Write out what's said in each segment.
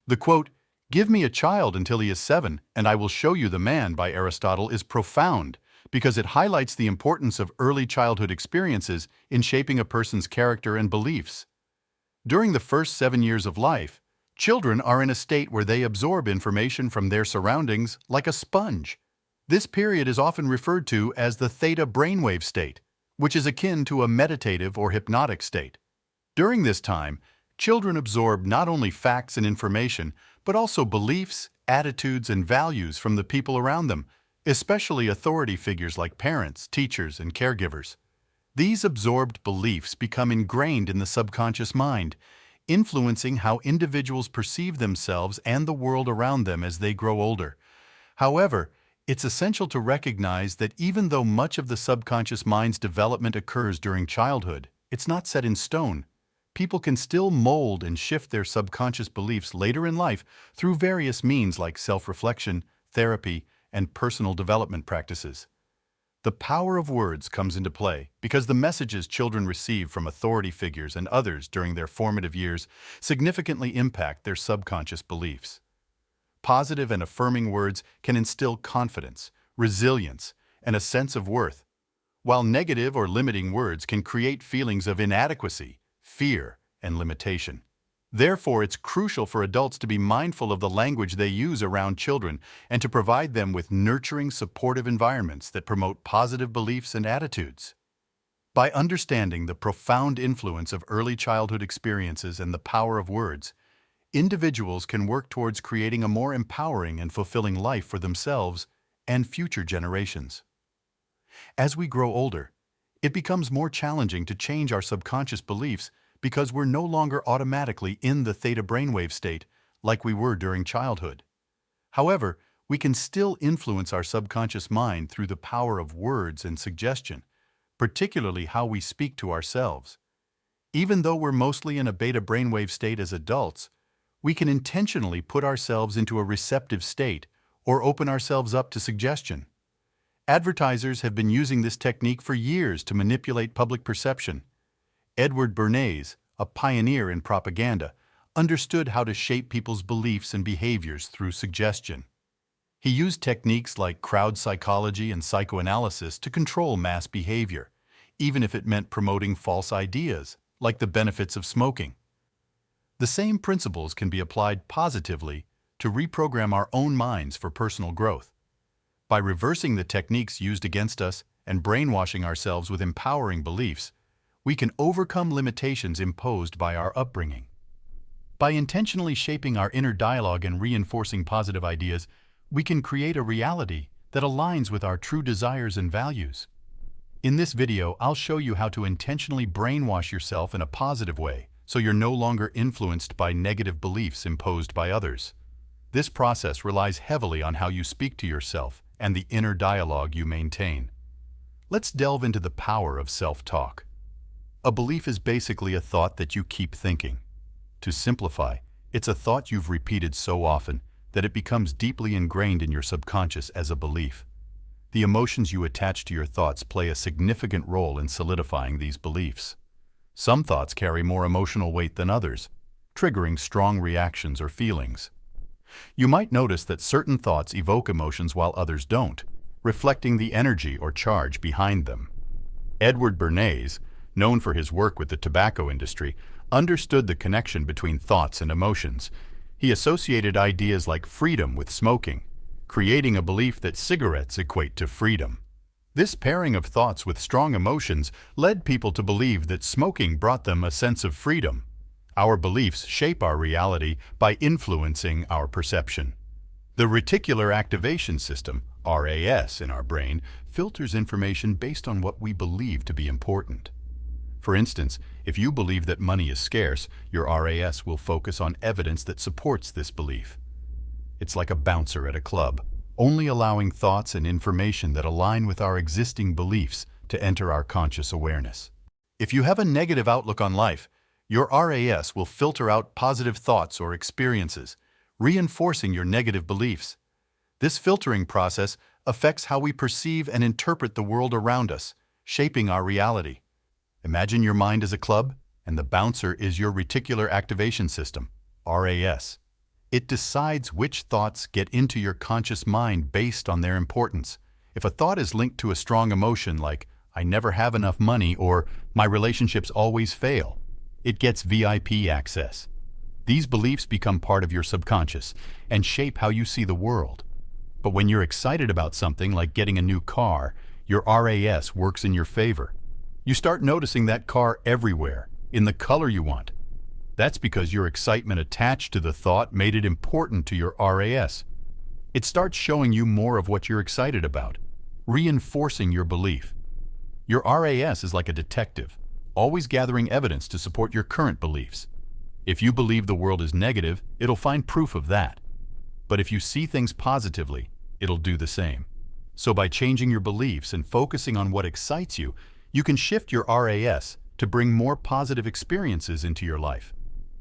The quote, "Give me a child until he is 7, and I will show you the man," by Aristotle is profound because it highlights the importance of early childhood experiences in shaping a person's character and beliefs. During the first 7 years of life, children are in a state where they absorb information from their surroundings like a sponge. This period is often referred to as the theta brainwave state, which is akin to a meditative or hypnotic state. During this time, children absorb not only facts and information, but also beliefs, attitudes, and values from the people around them, especially authority figures like parents, teachers, and caregivers. These absorbed beliefs become ingrained in the subconscious mind, influencing how individuals perceive themselves and the world around them as they grow older. However, it's essential to recognize that even though much of the subconscious mind's development occurs during childhood, it's not set in stone. People can still mold and shift their subconscious beliefs later in life through various means like self-reflection, therapy, and personal development practices. The power of words comes into play because the messages children receive from authority figures and others during their formative years significantly impact their subconscious beliefs. Positive and affirming words can instill confidence, resilience, and a sense of worth, while negative or limiting words can create feelings of inadequacy, fear, and limitation. Therefore, it's crucial for adults to be mindful of the language they use around children and to provide them with nurturing, supportive environments that promote positive beliefs and attitudes. By understanding the profound influence of early childhood experiences and the power of words, individuals can work towards creating a more empowering and fulfilling life for themselves and future generations. As we grow older, it becomes more challenging to change our subconscious beliefs because we're no longer automatically in the theta brainwave state like we were during childhood. However, we can still influence our subconscious mind through the power of words and suggestion, particularly how we speak to ourselves. Even though we're mostly in a beta brainwave state as adults, we can intentionally put ourselves into a receptive state or open ourselves up to suggestion. Advertisers have been using this technique for years to manipulate public perception. Edward Bernays, a pioneer in propaganda, understood how to shape people's beliefs and behaviors through suggestion. He used techniques like crowd psychology and psychoanalysis to control mass behavior, even if it meant promoting false ideas, like the benefits of smoking. The same principles can be applied positively to reprogram our own minds for personal growth. By reversing the techniques used against us and brainwashing ourselves with empowering beliefs, we can overcome limitations imposed by our upbringing. By intentionally shaping our inner dialogue and reinforcing positive ideas, we can create a reality that aligns with our true desires and values. In this video, I'll show you how to intentionally brainwash yourself in a positive way so you're no longer influenced by negative beliefs imposed by others. This process relies heavily on how you speak to yourself and the inner dialogue you maintain. Let's delve into the power of self-talk. A belief is basically a thought that you keep thinking. To simplify, it's a thought you've repeated so often that it becomes deeply ingrained in your subconscious as a belief. The emotions you attach to your thoughts play a significant role in solidifying these beliefs. Some thoughts carry more emotional weight than others, triggering strong reactions or feelings. You might notice that certain thoughts evoke emotions while others don't, reflecting the energy or charge behind them. Edward Bernays, known for his work with the tobacco industry, understood the connection between thoughts and emotions. He associated ideas like freedom with smoking, creating a belief that cigarettes equate to freedom. This pairing of thoughts with strong emotions led people to believe that smoking brought them a sense of freedom. Our beliefs shape our reality by influencing our perception. The reticular activation system, RAS, in our brain filters information based on what we believe to be important. For instance, if you believe that money is scarce, your RAS will focus on evidence that supports this belief. It's like a bouncer at a club, only allowing thoughts and information that align with our existing beliefs to enter our conscious awareness. If you have a negative outlook on life, your RAS will filter out positive thoughts or experiences, reinforcing your negative beliefs. This filtering process affects how we perceive and interpret the world around us, shaping our reality. Imagine your mind as a club, and the bouncer is your reticular activation system, RAS. It decides which thoughts get into your conscious mind based on their importance. If a thought is linked to a strong emotion like, I never have enough money, or my relationships always fail, it gets VIP access. These beliefs become part of your subconscious and shape how you see the world. But when you're excited about something like getting a new car, your RAS works in your favor. You start noticing that car everywhere, in the color you want. That's because your excitement attached to the thought made it important to your RAS. It starts showing you more of what you're excited about, reinforcing your belief. Your RAS is like a detective, always gathering evidence to support your current beliefs. If you believe the world is negative, it'll find proof of that. But if you see things positively, it'll do the same. So by changing your beliefs and focusing on what excites you, you can shift your RAS to bring more positive experiences into your life.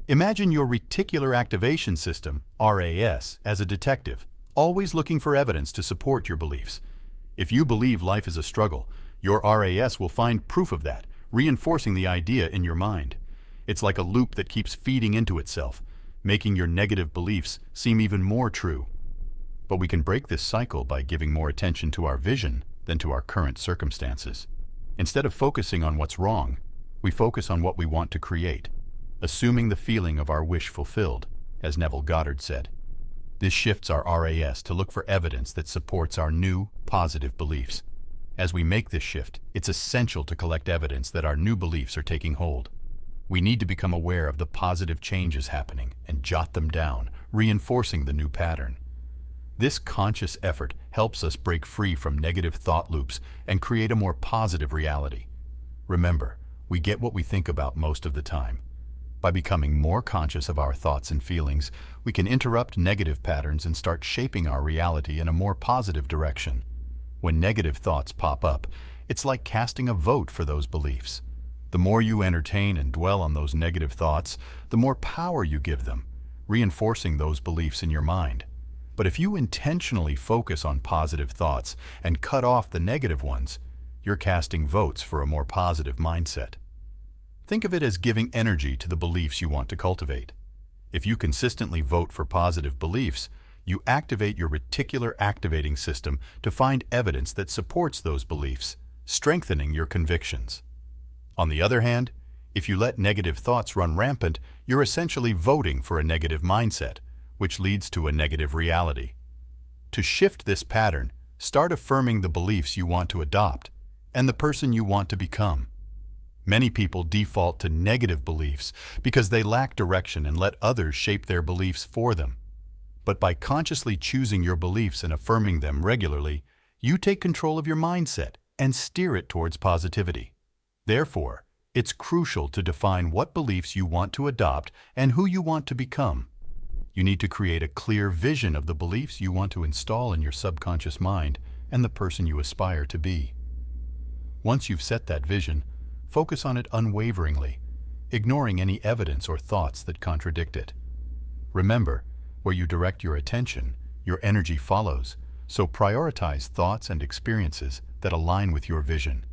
Imagine your reticular activation system, RAS, as a detective, always looking for evidence to support your beliefs. If you believe life is a struggle, your RAS will find proof of that, reinforcing the idea in your mind. It's like a loop that keeps feeding into itself, making your negative beliefs seem even more true. But we can break this cycle by giving more attention to our vision than to our current circumstances. Instead of focusing on what's wrong, we focus on what we want to create, assuming the feeling of our wish fulfilled, as Neville Goddard said. This shifts our RAS to look for evidence that supports our new, positive beliefs. As we make this shift, it's essential to collect evidence that our new beliefs are taking hold. We need to become aware of the positive changes happening and jot them down, reinforcing the new pattern. This conscious effort helps us break free from negative thought loops and create a more positive reality. Remember, we get what we think about most of the time. By becoming more conscious of our thoughts and feelings, we can interrupt negative patterns and start shaping our reality in a more positive direction. When negative thoughts pop up, it's like casting a vote for those beliefs. The more you entertain and dwell on those negative thoughts, the more power you give them, reinforcing those beliefs in your mind. But if you intentionally focus on positive thoughts and cut off the negative ones, you're casting votes for a more positive mindset. Think of it as giving energy to the beliefs you want to cultivate. If you consistently vote for positive beliefs, you activate your reticular activating system to find evidence that supports those beliefs, strengthening your convictions. On the other hand, if you let negative thoughts run rampant, you're essentially voting for a negative mindset, which leads to a negative reality. To shift this pattern, start affirming the beliefs you want to adopt and the person you want to become. Many people default to negative beliefs because they lack direction and let others shape their beliefs for them. But by consciously choosing your beliefs and affirming them regularly, you take control of your mindset and steer it towards positivity. Therefore, it's crucial to define what beliefs you want to adopt and who you want to become. You need to create a clear vision of the beliefs you want to install in your subconscious mind and the person you aspire to be. Once you've set that vision, focus on it unwaveringly, ignoring any evidence or thoughts that contradict it. Remember, where you direct your attention, your energy follows, so prioritize thoughts and experiences that align with your vision.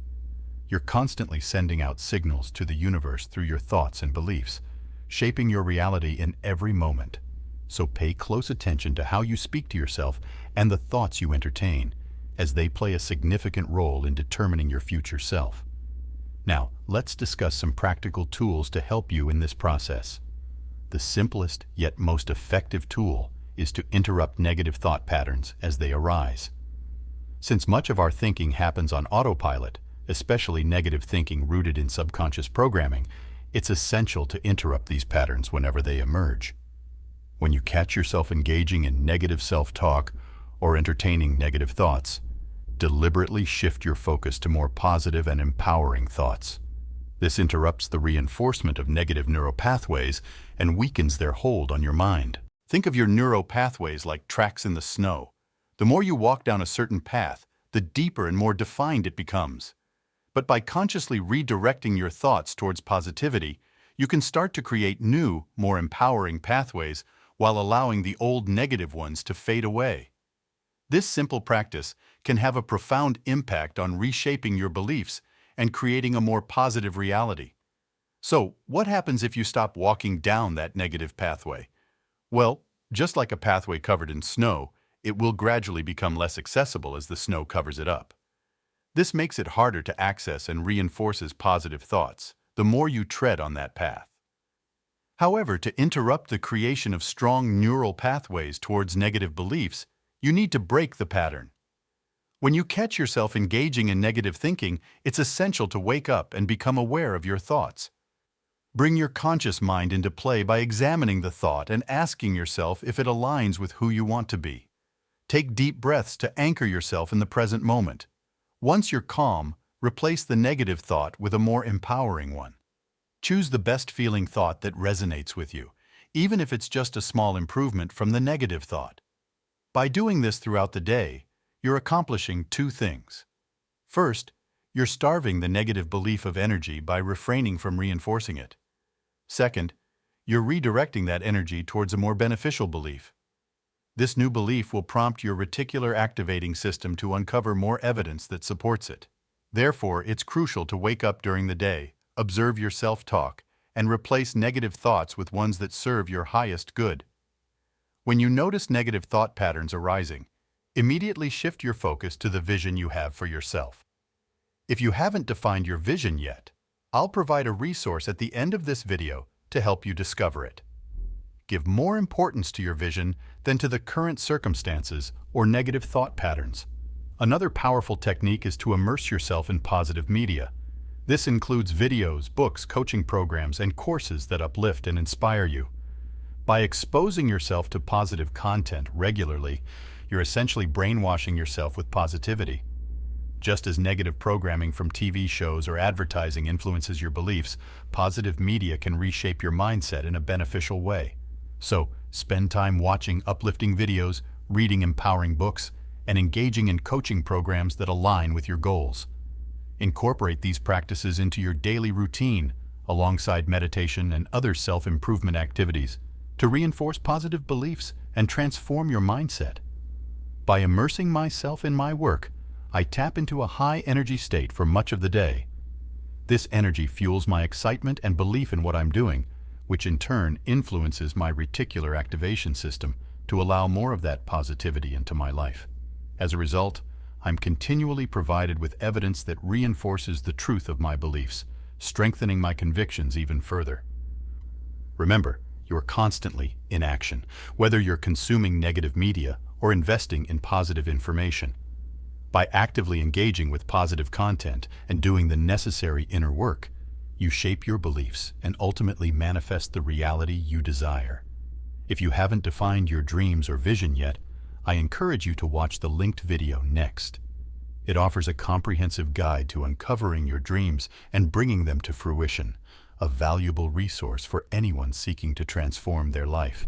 You're constantly sending out signals to the universe through your thoughts and beliefs, shaping your reality in every moment. So pay close attention to how you speak to yourself and the thoughts you entertain, as they play a significant role in determining your future self. Now, let's discuss some practical tools to help you in this process. The simplest yet most effective tool is to interrupt negative thought patterns as they arise. Since much of our thinking happens on autopilot, especially negative thinking rooted in subconscious programming, it's essential to interrupt these patterns whenever they emerge. When you catch yourself engaging in negative self-talk or entertaining negative thoughts, deliberately shift your focus to more positive and empowering thoughts. This interrupts the reinforcement of negative neural pathways and weakens their hold on your mind. Think of your neural pathways like tracks in the snow. The more you walk down a certain path, the deeper and more defined it becomes. But by consciously redirecting your thoughts towards positivity, you can start to create new, more empowering pathways while allowing the old negative ones to fade away. This simple practice can have a profound impact on reshaping your beliefs and creating a more positive reality. So, what happens if you stop walking down that negative pathway? Well, Just like a pathway covered in snow, it will gradually become less accessible as the snow covers it up. This makes it harder to access and reinforces positive thoughts, the more you tread on that path. However, to interrupt the creation of strong neural pathways towards negative beliefs, you need to break the pattern. When you catch yourself engaging in negative thinking, it's essential to wake up and become aware of your thoughts. Bring your conscious mind into play by examining the thought and asking yourself if it aligns with who you want to be. Take deep breaths to anchor yourself in the present moment. Once you're calm, replace the negative thought with a more empowering one. Choose the best feeling thought that resonates with you, even if it's just a small improvement from the negative thought. By doing this throughout the day, you're accomplishing two things. First, you're starving the negative belief of energy by refraining from reinforcing it. Second, you're redirecting that energy towards a more beneficial belief. This new belief will prompt your reticular activating system to uncover more evidence that supports it. Therefore, it's crucial to wake up during the day, observe your self-talk, and replace negative thoughts with ones that serve your highest good. When you notice negative thought patterns arising, immediately shift your focus to the vision you have for yourself. If you haven't defined your vision yet, I'll provide a resource at the end of this video to help you discover it. Give more importance to your vision than to the current circumstances or negative thought patterns. Another powerful technique is to immerse yourself in positive media. This includes videos, books, coaching programs, and courses that uplift and inspire you. By exposing yourself to positive content regularly, you're essentially brainwashing yourself with positivity. Just as negative programming from TV shows or advertising influences your beliefs, positive media can reshape your mindset in a beneficial way. So, spend time watching uplifting videos, reading empowering books, and engaging in coaching programs that align with your goals. Incorporate these practices into your daily routine, alongside meditation and other self-improvement activities, to reinforce positive beliefs and transform your mindset. By immersing myself in my work, I tap into a high-energy state for much of the day. This energy fuels my excitement and belief in what I'm doing, which in turn influences my reticular activation system to allow more of that positivity into my life. As a result, I'm continually provided with evidence that reinforces the truth of my beliefs, strengthening my convictions even further. Remember, you're constantly in action, whether you're consuming negative media or investing in positive information. By actively engaging with positive content and doing the necessary inner work, you shape your beliefs and ultimately manifest the reality you desire. If you haven't defined your dreams or vision yet, I encourage you to watch the linked video next. It offers a comprehensive guide to uncovering your dreams and bringing them to fruition, a valuable resource for anyone seeking to transform their life.